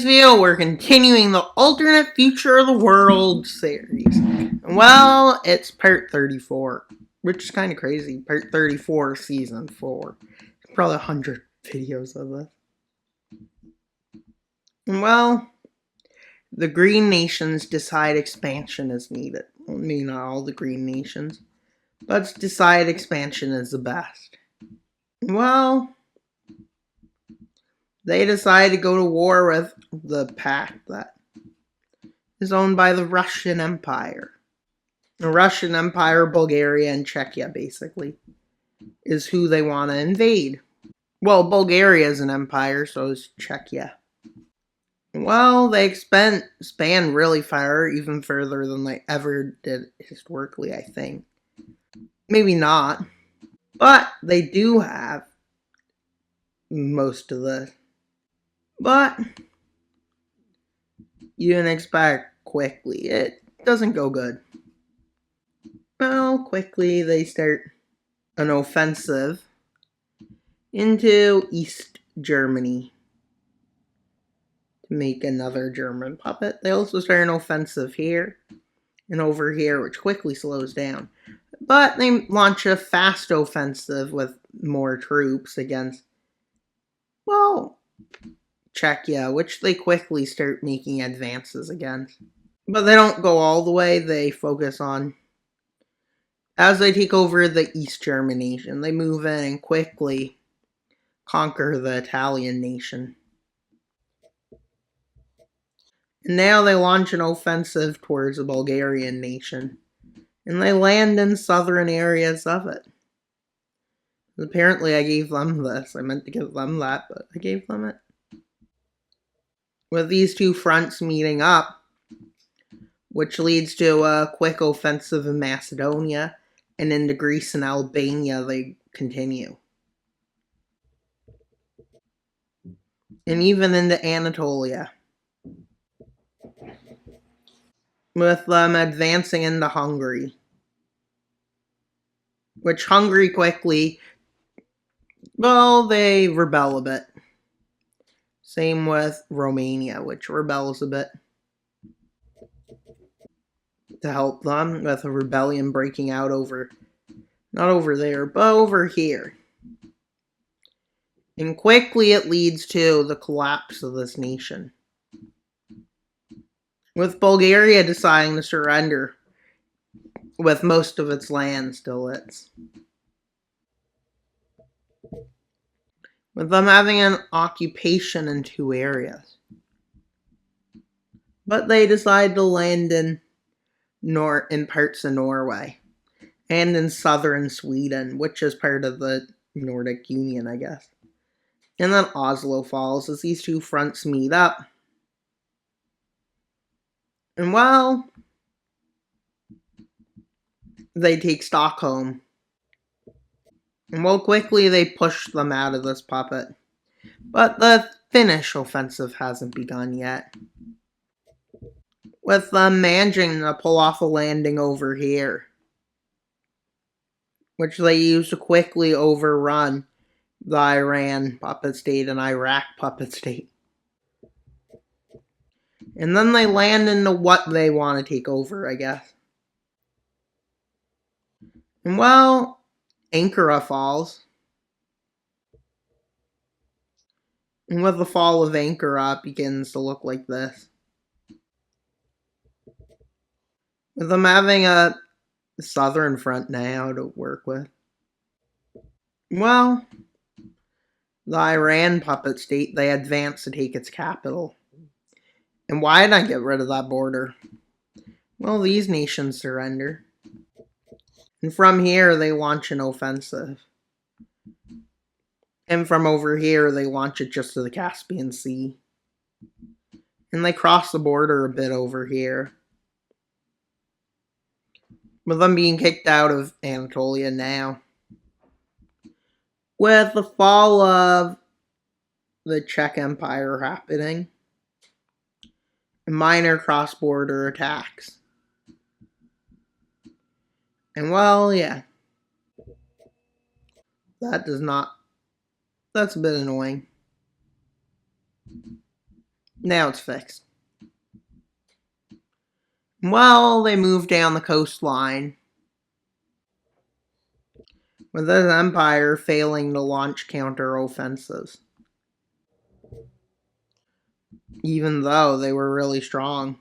video, we're continuing the alternate future of the world series. Well, it's part 34, which is kind of crazy. Part 34, season 4. Probably 100 videos of this. Well, the Green Nations decide expansion is needed. Well, maybe not all the Green Nations, but decide expansion is the best. Well, they decide to go to war with the pact that is owned by the Russian Empire. The Russian Empire, Bulgaria, and Czechia, basically, is who they want to invade. Well, Bulgaria is an empire, so is Czechia. Well, they span really far, even further than they ever did historically, I think. Maybe not. But they do have most of the... But you didn't expect quickly. It doesn't go good. Well, quickly they start an offensive into East Germany to make another German puppet. They also start an offensive here and over here, which quickly slows down. But they launch a fast offensive with more troops against, well, Czechia, which they quickly start making advances against. But they don't go all the way. They focus on, as they take over the East German nation, they move in and quickly conquer the Italian nation. And now they launch an offensive towards the Bulgarian nation. And they land in southern areas of it. Apparently I gave them this. I meant to give them that, but I gave them it. With these two fronts meeting up, which leads to a quick offensive in Macedonia, and into Greece and Albania they continue. And even into Anatolia, with them advancing into Hungary. Which Hungary quickly, well, they rebel a bit. Same with Romania, which rebels a bit. To help them with a rebellion breaking out over, not over there, but over here. And quickly it leads to the collapse of this nation. With Bulgaria deciding to surrender, with most of its land still its. With them having an occupation in two areas. But they decide to land in parts of Norway. And in southern Sweden, which is part of the Nordic Union, I guess. And then Oslo falls as these two fronts meet up. And well, they take Stockholm. And well, quickly they push them out of this puppet. But the Finnish offensive hasn't begun yet. With them managing to pull off a landing over here, which they use to quickly overrun the Iran puppet state and Iraq puppet state. And then they land into what they want to take over, I guess. And well, Ankara falls. And with the fall of Ankara, it begins to look like this. With them having a southern front now to work with. Well, the Iran puppet state, they advance to take its capital. And why did I get rid of that border? Well, these nations surrender. And from here, they launch an offensive. And from over here, they launch it just to the Caspian Sea. And they cross the border a bit over here. With them being kicked out of Anatolia now. With the fall of the Czech Empire happening. Minor cross-border attacks. And well, yeah. That's a bit annoying. Now it's fixed. Well, they moved down the coastline, with the Empire failing to launch counteroffensives, even though they were really strong.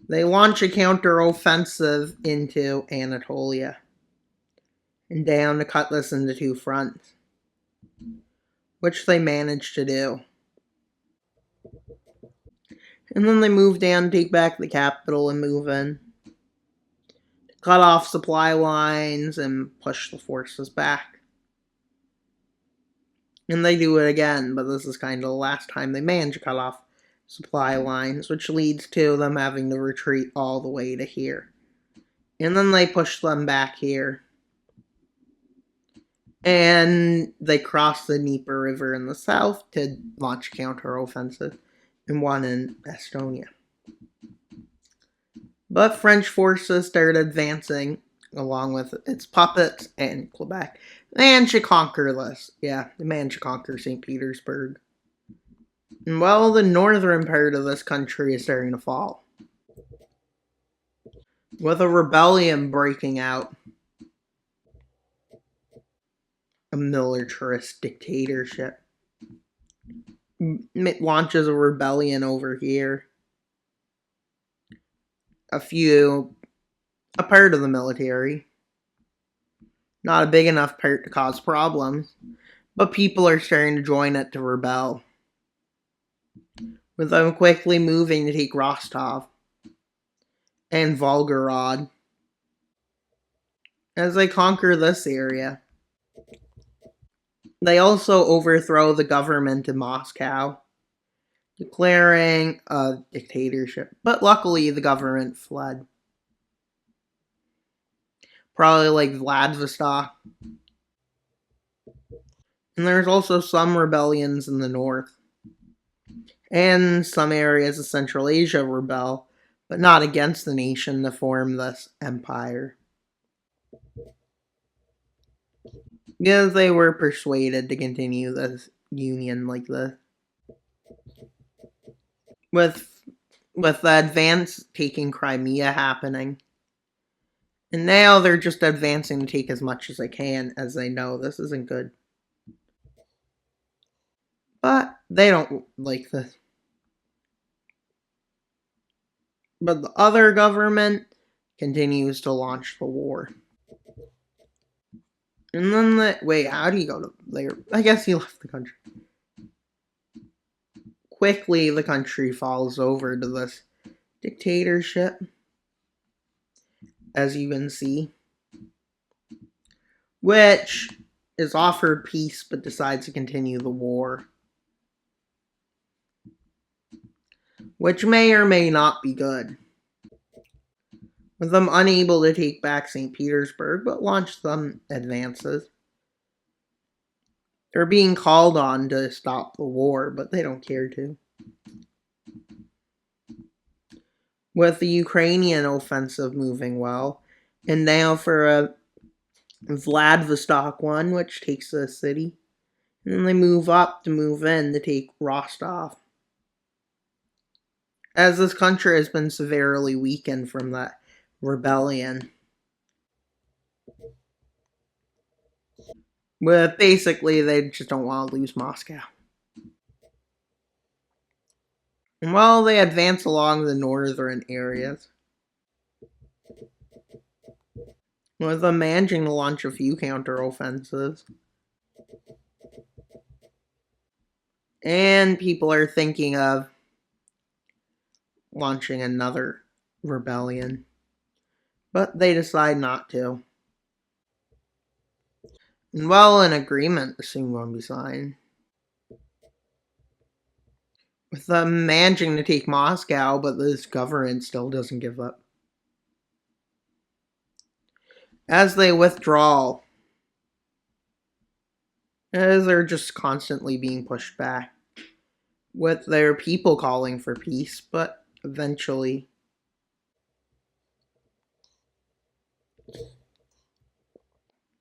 They launch a counteroffensive into Anatolia, and down to cut this into two fronts, which they managed to do. And then they move down, take back the capital, and move in. Cut off supply lines and push the forces back. And they do it again, but this is kind of the last time they manage to cut off supply lines, which leads to them having to retreat all the way to here. And then they push them back here. And they cross the Dnieper River in the south to launch counteroffensive, and one in Estonia. But French forces started advancing along with its puppets and Quebec. They managed to conquer this. Yeah, they managed to conquer St. Petersburg. And well, the northern part of this country is starting to fall, with a rebellion breaking out. A militarist dictatorship. It launches a rebellion over here. A part of the military. Not a big enough part to cause problems, but people are starting to join it to rebel, with them quickly moving to take Rostov and Volgorod. As they conquer this area, they also overthrow the government in Moscow, declaring a dictatorship. But luckily, the government fled. Probably like Vladivostok. And there's also some rebellions in the north. And some areas of Central Asia rebel, but not against the nation to form this empire, because they were persuaded to continue this union like this. With the advance taking Crimea happening, and now they're just advancing to take as much as they can, as they know this isn't good. But they don't like this. But the other government continues to launch the war. And then wait, how do you go to there? I guess he left the country. Quickly, the country falls over to this dictatorship, as you can see, which is offered peace but decides to continue the war, which may or may not be good, with them unable to take back St. Petersburg but launch some advances. They're being called on to stop the war, but they don't care to. With the Ukrainian offensive moving well, and now for a Vladivostok one, which takes the city. And then they move up to move in to take Rostov, as this country has been severely weakened from that rebellion. But basically, they just don't want to lose Moscow. And while they advance along the northern areas, with them managing to launch a few counteroffensives, and people are thinking of launching another rebellion, but they decide not to. And well, an agreement is soon going to be signed, with them managing to take Moscow, but this government still doesn't give up. As they withdraw, as they're just constantly being pushed back, with their people calling for peace, but eventually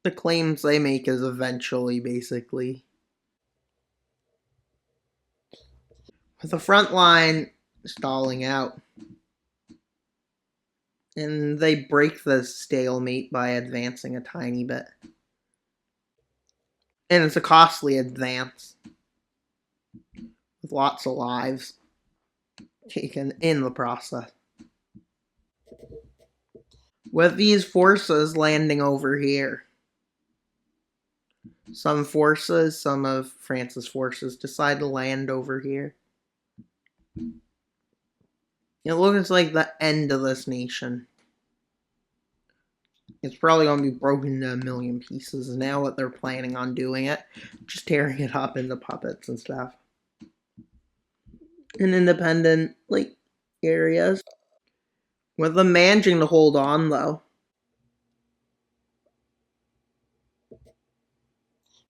the claims they make is eventually basically with the front line stalling out. And they break the stalemate by advancing a tiny bit. And it's a costly advance, with lots of lives taken in the process. With these forces landing over here, some of France's forces decide to land over here. It looks like the end of this nation. It's probably going to be broken into a million pieces. And now what they're planning on doing it, just tearing it up into puppets and stuff. In independent, areas. With them managing to hold on, though.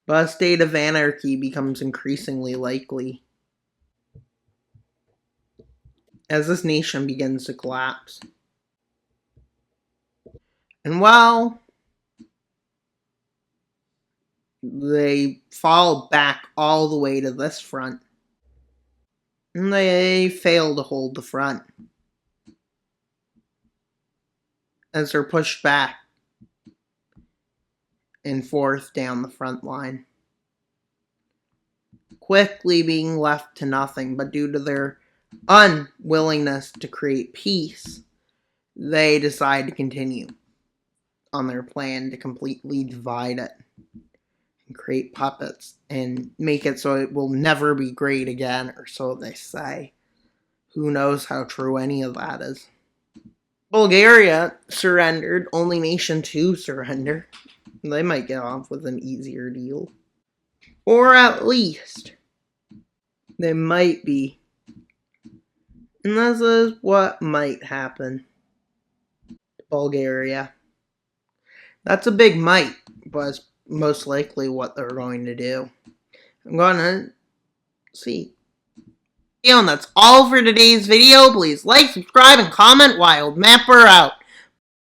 But a state of anarchy becomes increasingly likely as this nation begins to collapse. And while they fall back all the way to this front, and they fail to hold the front as they're pushed back and forth down the front line, quickly being left to nothing. But due to their unwillingness to create peace, they decide to continue on their plan to completely divide it and create puppets and make it so it will never be great again, or so they say. Who knows how true any of that is. Bulgaria surrendered, only nation to surrender. They might get off with an easier deal. Or at least, they might be. And this is what might happen to Bulgaria. That's a big might, but it's most likely what they're going to do. I'm going to see. And that's all for today's video. Please like, subscribe, and comment. Wild Mapper out.